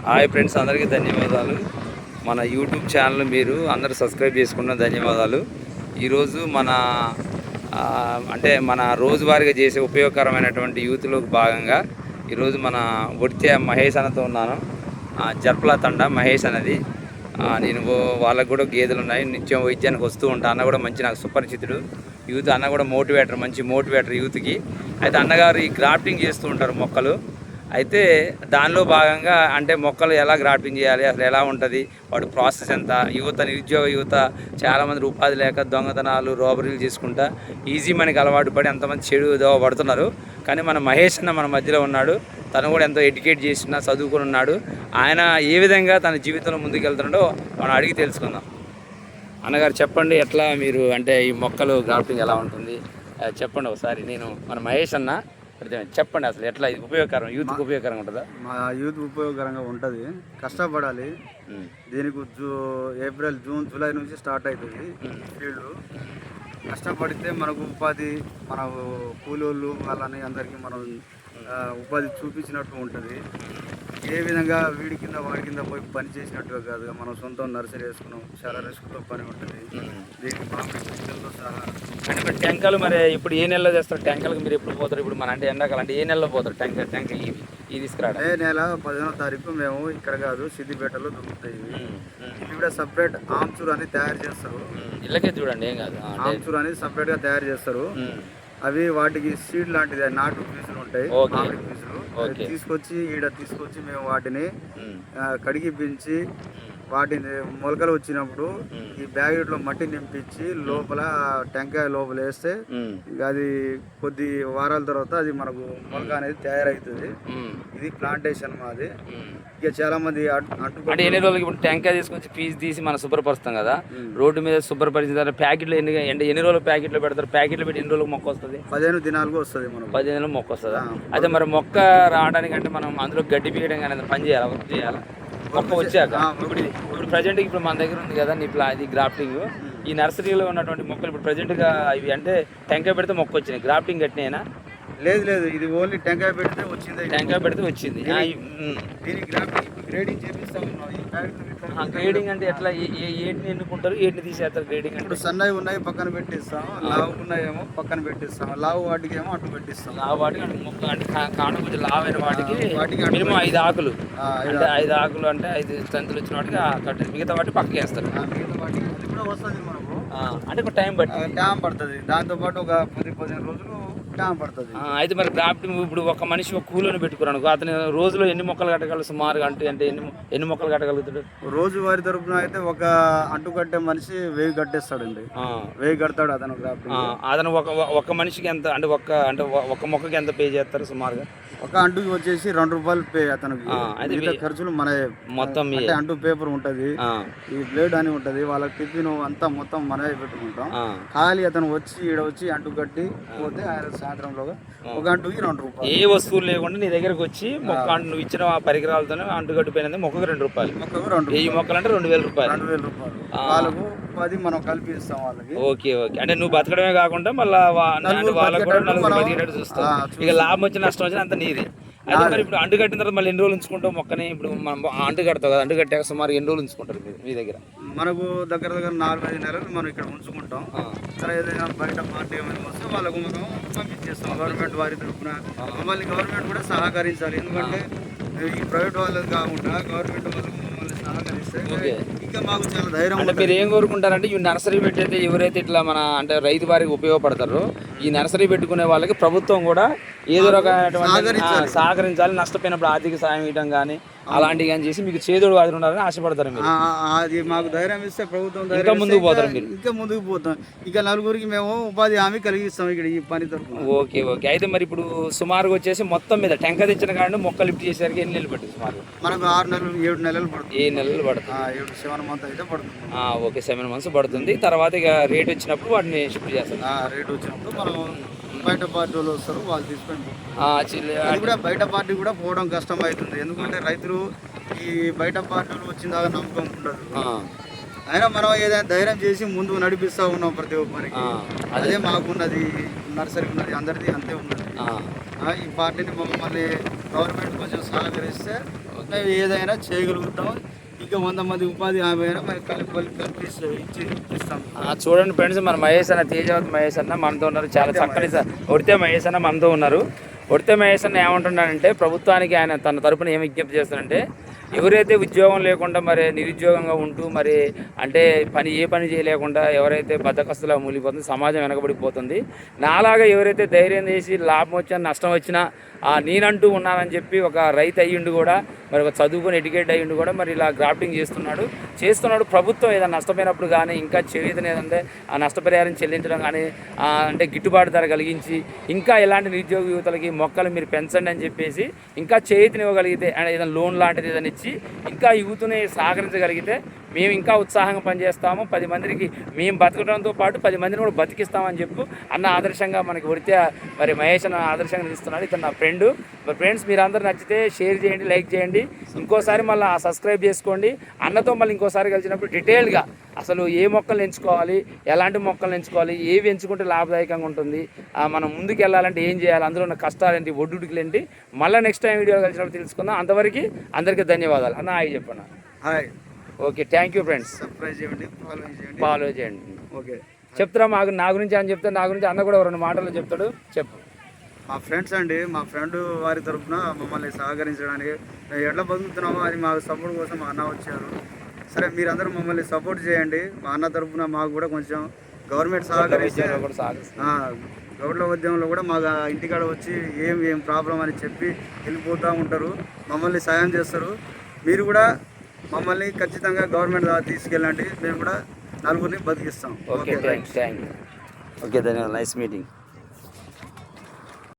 Hi friends, అందరికీ ధన్యవాదాలు. మన యూట్యూబ్ ఛానల్ మీరు అందరూ సబ్స్క్రైబ్ చేసుకున్న ధన్యవాదాలు. ఈరోజు అంటే మన రోజువారీగా చేసే ఉపయోగకరమైనటువంటి యూత్లోకి భాగంగా ఈరోజు మన ఒడిత్య మహేష్ అన్నతో ఉన్నాను. జర్పల తండ మహేష్ అన్నది. నేను వాళ్ళకు కూడా గేదెలు ఉన్నాయి, నిత్యం వైద్యానికి వస్తూ ఉంటాను. అన్న కూడా మంచి నాకు సుపరిచితుడు. యూత్ అన్న కూడా మంచి మోటివేటర్ యూత్కి. అయితే అన్నగారు ఈ గ్రాఫ్టింగ్ చేస్తూ ఉంటారు మొక్కలు. అయితే దానిలో భాగంగా అంటే మొక్కలు ఎలా గ్రాఫ్టింగ్ చేయాలి, అసలు ఎలా ఉంటుంది, వాటి ప్రాసెస్ ఎంత, నిరుద్యోగ యువత చాలామంది ఉపాధి లేక దొంగతనాలు రోబరీలు చేసుకుంటా ఈజీ మనకి అలవాటు పడి ఎంతమంది చెడు దోవ పడుతున్నారు. కానీ మన మహేష్ అన్న మన మధ్యలో ఉన్నాడు. తను కూడా ఎంతో ఎడ్యుకేట్ చేసిన చదువుకుని ఉన్నాడు. ఆయన ఏ విధంగా తన జీవితంలో ముందుకు వెళ్తున్నాడో మనం అడిగి తెలుసుకుందాం. అన్నగారు చెప్పండి, ఎట్లా మీరు అంటే ఈ మొక్కలు గ్రాఫ్టింగ్ ఎలా ఉంటుంది చెప్పండి ఒకసారి. మన మహేష్ అన్న చెప్పండి, అసలు ఎట్లా ఇది ఉపయోగకరం, యూత్కి ఉపయోగకరంగా ఉంటుందా? మా యూత్ ఉపయోగకరంగా ఉంటుంది. కష్టపడాలి. దీనికి ఏప్రిల్, జూన్, జూలై నుంచి స్టార్ట్ అవుతుంది ఫీల్డ్. కష్టపడితే మనకు ఉపాధి, మన కూలోళ్ళు వాళ్ళని అందరికీ మనం ఉపాధి చూపించినట్టు ఉంటుంది. ఏ విధంగా వీడి కింద వాడి కింద పోయి పని చేసినట్టుగా కాదు, మనం సొంతం నర్సరీ వేసుకున్నాం, చాలా రిస్క్తో పని ఉంటుంది. దీనికి బాగా సహా అంటే టెంకాలు మరి ఇప్పుడు ఏ నెలలో చేస్తారు? టెంకాలకు మీరు ఎప్పుడు పోతారు? ఇప్పుడు మన అంటే ఎండాకాలం అంటే ఏ నెలలో పోతారు టెంక ఇది తీసుకురావడం? మే నెల 15వ తారీఖు మేము ఇక్కడ కాదు సిద్దిపేటలో దొరుకుతాయి. ఇది కూడా సపరేట్ ఆమ్చూర్ అని తయారు చేస్తారు. ఇళ్ళకే చూడండి, ఏం కాదు. ఆమ్చూర్ అనేది సపరేట్గా తయారు చేస్తారు. అవి వాటికి సీడ్ లాంటిది నాటు పీసులు ఉంటాయి, మామిడి పీసులు తీసుకొచ్చి మేము వాటిని కడిగి పెంచి వాటిని మొలకలు వచ్చినప్పుడు ఈ బ్యాగెట్లో మట్టి నింపించి లోపల టెంకాయ లోపల వేస్తే అది కొద్ది వారాల తర్వాత అది మనకు మొలక అనేది తయారవుతుంది. ఇది ప్లాంటేషన్ మాది. ఇక చాలా మంది అంటే ఎన్ని రోజులకి ఇప్పుడు టెంకాయ తీసుకొచ్చి పీస్ తీసి మనం శుభ్రపరుస్తాం కదా, రోడ్డు మీద శుభ్రపరిచిన తర్వాత ప్యాకెట్లు ఎన్ని రోజులు ప్యాకెట్లు పెడతారు? ప్యాకెట్లు పెట్టి ఎన్ని రోజులకు మొక్క వస్తుంది? 15 దినాలకు వస్తుంది. మనం 15 దినాలకు మొక్క వస్తుందా? అదే మరి మొక్క రావడానికి అంటే మనం అందులో గడ్డి పీయడం కానీ పని చేయాలి, వర్క్ చేయాలి. మొక్క వచ్చాక ఇప్పుడు ప్రజెంట్కి ఇప్పుడు మన దగ్గర ఉంది కదా ఇది గ్రాఫ్టింగ్. ఈ నర్సరీలో ఉన్నటువంటి మొక్కలు ఇప్పుడు ప్రజెంట్గా ఇవి అంటే టెంకాయ పెడితే మొక్క వచ్చినాయి, గ్రాఫ్టింగ్ కట్టినాయినా? లేదు, ఇది ఓన్లీ టెంకాయ పెడితే వచ్చింది. టెంకాయ పెడితే వచ్చింది. దీనికి గ్రేడింగ్ చేపిస్తాం. గ్రేడింగ్ అంటే ఎట్లా, ఏటిని ఎన్నుకుంటారు, ఏటిని తీసేస్తారు? గ్రేడింగ్ అంటే ఇప్పుడు సన్నవి ఉన్నాయి పక్కన పెట్టిస్తాం, లావు ఉన్నాయేమో పక్కన పెట్టిస్తాం, లావు వాటికి ఏమో అటు పెట్టిస్తాం. లావు వాటికి అంటే మొక్క అంటే కాండం కొంచెం లావైన వాటికి మినిమం 5 ఆకులు అంటే 5 ఆకులు అంటే 5 స్ట్రెంత్లు వచ్చిన వాటికి కట్టి మిగతా వాటి పక్కకి వేస్తారు. మిగతా వాటికి అది కూడా వస్తుంది మనకు. అంటే ఒక టైం పడుతుంది. దాంతోపాటు ఒక 10-15 రోజులు టైం పడుతుంది. అయితే మరి గ్రాఫ్టింగ్ ఇప్పుడు ఒక మనిషి ఒక కూలీని పెట్టుకున్నాను, అతను రోజులో ఎన్ని మొక్కలు కట్టగలరు సుమారుగా? అంటే ఎన్ని మొక్కలు కట్టగలుగుతాడు? రోజువారి తరపున అయితే ఒక అంటు కట్టే మనిషి 1000 కట్టేస్తాడండి. 1000 కడతాడు అతను గ్రాఫ్టింగ్. అతను ఒక మనిషికి ఎంత అంటే ఒక మొక్కకి ఎంత పే చేస్తారు సుమారుగా? ఒక అంటుకి వచ్చేసి ₹2 పే అతనికి. ఖర్చులు మన మొత్తం అంటే అంటు పేపర్ ఉంటది, ఈ బ్లేడ్ అని ఉంటది, వాళ్ళకి టిఫిన్ అంతా మొత్తం మనమే పెట్టుకుంటాం. ఖాళీ అతను వచ్చి అంటు కట్టి పోతే సాయంత్రంలోగా ఒక అంటుకి ₹2. ఏ వస్తువులు లేకుండా నీ దగ్గరకు వచ్చి మొక్క నువ్వు ఇచ్చిన పరికరాలతోనే అంటు కట్టిపోయినది మొక్కకు ₹2. మొక్కకు 2. 1000 మొక్కలు అంటే ₹2000. వాళ్ళకు 10 మనం కల్పిస్తాం వాళ్ళకి. ఓకే. అంటే నువ్వు బతకడమే కాకుండా మళ్ళీ వాళ్ళకు కూడా 4 బతికేటట్టు చూస్తావు. ఇక లాభం వచ్చిన నష్టం వచ్చిన అంత నీది. అయితే మరి ఇప్పుడు అంటు కట్టిన తర్వాత మళ్ళీ ఎన్ని రోజులు ఉంచుకుంటావు మొక్కని? ఇప్పుడు మనం అంటు కడతావు కదా, అంటు కట్టాక సుమారు ఎన్ని రోజులు ఉంచుకుంటారు మీ దగ్గర? మనకు దగ్గర 4-5 నెలలు మనం ఇక్కడ ఉంచుకుంటాం. సరే ఏదైనా బయట పార్టీ ఏమైనా వస్తే వాళ్ళకు మనం పంపించేస్తాం గవర్నమెంట్ వారి తరఫున. మళ్ళీ గవర్నమెంట్ కూడా సహకరించాలి, ఎందుకంటే ఈ ప్రైవేట్ వాళ్ళకి కాకుండా గవర్నమెంట్ వాళ్ళకు మమ్మల్ని సహకరిస్తే ఇంకా మాకు చాలా ధైర్యం. అంటే మీరు ఏం కోరుకుంటారంటే ఈ నర్సరీ పెట్టయితే ఎవరైతే ఇట్లా మన అంటే రైతు వారికి ఉపయోగపడతారో ఈ నర్సరీ పెట్టుకునే వాళ్ళకి ప్రభుత్వం కూడా ఏదో రకమైనటువంటి సహకరించాలి, నష్టపోయినప్పుడు ఆర్థిక సాయం ఇవ్వడం కానీ అలాంటివి కానీ చేసి మీకు చేదోడు వాదులు ఉండాలని ఆశపడతారు మీరు. అది మాకు ధైర్యం ఇస్తే ప్రభుత్వం ఇంకా ముందుకు పోతారు మీరు. ఇంకా ముందుకు పోతాం. ఇక నలుగురికి మేము ఉపాధి హామీ కలిగిస్తాం ఇక్కడ ఈ పని తరఫున. ఓకే. అయితే మరి ఇప్పుడు సుమారుగా వచ్చేసి మొత్తం మీద టెంక తెచ్చిన కానీ మొక్క లిఫ్ట్ చేసేసరికి ఎన్ని నెలలు పడుతుంది సుమారు? మనకు 6 నెలలు 7 నెలలు పడుతుంది. 7 నెలలు పడుతుంది. 7 మంత్స్ అయితే పడుతుంది. ఓకే, 7 మంత్స్ పడుతుంది. తర్వాత ఇక రేట్ వచ్చినప్పుడు వాటిని షిఫ్ట్ చేస్తారు. రేట్ వచ్చినప్పుడు మనం బయట పార్టీ వాళ్ళు వస్తారు, వాళ్ళు తీసుకొని అది కూడా బయట పార్టీ కూడా పోవడం కష్టం అవుతుంది. ఎందుకంటే రైతులు ఈ బయట పార్టీలు వచ్చిన దాకా నమ్మకం ఉండదు. అయినా మనం ఏదైనా ధైర్యం చేసి ముందుకు నడిపిస్తూ ఉన్నాం ప్రతి ఒక్కరికి. అదే మాకున్నది, నర్సరీ ఉన్నది, అందరిది అంతే ఉన్నది. ఈ వాటిని మమ్మల్ని గవర్నమెంట్ కొంచెం సహకరిస్తే మేము ఏదైనా చేయగలుగుతాం. ఇంకా 100 మంది ఉపాధి హామీ అయినా మరి ఇస్తాం. చూడండి ఫ్రెండ్స్, మన మహేష్ అన్న, తేజవతి మహేష్ అన్న మనతో ఉన్నారు. చాలా చక్కని ఒడితే మహేష్ అన్న మనతో ఉన్నారు. ఒడితే మహేష్ అన్న ఏమంటున్నాడంటే, ప్రభుత్వానికి ఆయన తన తరపున ఏం విజ్ఞప్తి చేస్తారంటే, ఎవరైతే ఉద్యోగం లేకుండా మరి నిరుద్యోగంగా ఉంటూ మరి అంటే ఏ పని చేయలేకుండా ఎవరైతే బద్దకస్తులా మూలిపోతుంది, సమాజం వెనకబడిపోతుంది, నాలాగా ఎవరైతే ధైర్యం చేసి లాభం వచ్చినా నష్టం వచ్చినా నేనంటూ ఉన్నానని చెప్పి ఒక రైతు అయ్యిండు కూడా, మరి ఒక చదువుకొని ఎడ్యుకేట్ అయ్యిండు కూడా మరి ఇలా గ్రాఫ్టింగ్ చేస్తున్నాడు. ప్రభుత్వం ఏదైనా నష్టపోయినప్పుడు కానీ ఇంకా చేతిని ఏదంటే ఆ నష్టపరిహారం చెల్లించడం కానీ అంటే గిట్టుబాటు ధర కలిగించి ఇంకా ఇలాంటి నిరుద్యోగ యువతలకి మొక్కలు మీరు పెంచండి అని చెప్పేసి ఇంకా చేతిని ఇవ్వగలిగితే ఏదైనా లోన్ లాంటిది ఏదైనా ఇచ్చి ఇంకా యూత్ని సహకరించగలిగితే మేము ఇంకా ఉత్సాహంగా పనిచేస్తాము. 10 మందికి మేము బతకడంతో పాటు 10 మందిని కూడా బతికిస్తామని చెప్పు అన్న ఆదర్శంగా మనకి ఒడితే మరి మహేష్ అన్న ఆదర్శంగా నిలుస్తున్నాడు. ఇతను నా ఫ్రెండ్. మరి ఫ్రెండ్స్, మీరందరూ నచ్చితే షేర్ చేయండి, లైక్ చేయండి, ఇంకోసారి మళ్ళీ సబ్స్క్రైబ్ చేసుకోండి. అన్నతో మళ్ళీ ఇంకోసారి కలిసినప్పుడు డీటెయిల్గా అసలు ఏ మొక్కలు ఎంచుకోవాలి, ఎలాంటి మొక్కలు ఎంచుకోవాలి, ఏవి ఎంచుకుంటే లాభదాయకంగా ఉంటుంది, మనం ముందుకు వెళ్ళాలంటే ఏం చేయాలి, అందులో ఉన్న కష్టాలేంటి, ఒడ్డుడికిలేంటి, మళ్ళీ నెక్స్ట్ టైం వీడియో కలిసినప్పుడు తెలుసుకుందాం. అంతవరకు అందరికీ ధన్యవాదాలు అన్న. హాయ్ చెప్పన్న. Hi. Okay, thank you friends. Subscribe చేయండి, ఫాలో చేయండి. ఓకే, చెప్తారా నా గురించి అని చెప్తే, నా గురించి అన్న కూడా 2 మాటలు చెప్తాడు. చెప్పు. మా ఫ్రెండ్స్ అండి, మా ఫ్రెండ్ వారి తరఫున మమ్మల్ని సహకరించడానికి మేము ఎట్లా బతుకుతున్నామో అది మాకు సపోర్ట్ కోసం మా అన్న వచ్చారు. సరే, మీరందరూ మమ్మల్ని సపోర్ట్ చేయండి. మా అన్న తరఫున మాకు కూడా కొంచెం గవర్నమెంట్ సహకరిస్తే గౌడ్ల ఉద్యమంలో కూడా మాకు ఇంటికాడ వచ్చి ఏం ప్రాబ్లం అని చెప్పి వెళ్ళిపోతూ ఉంటారు, మమ్మల్ని సాయం చేస్తారు. మీరు కూడా మమ్మల్ని ఖచ్చితంగా గవర్నమెంట్ దాకా తీసుకెళ్ళండి, మేము కూడా నలుగురిని బతికిస్తాం. Okay, thank you. ఓకే, ధన్యవాదాలు. Nice meeting.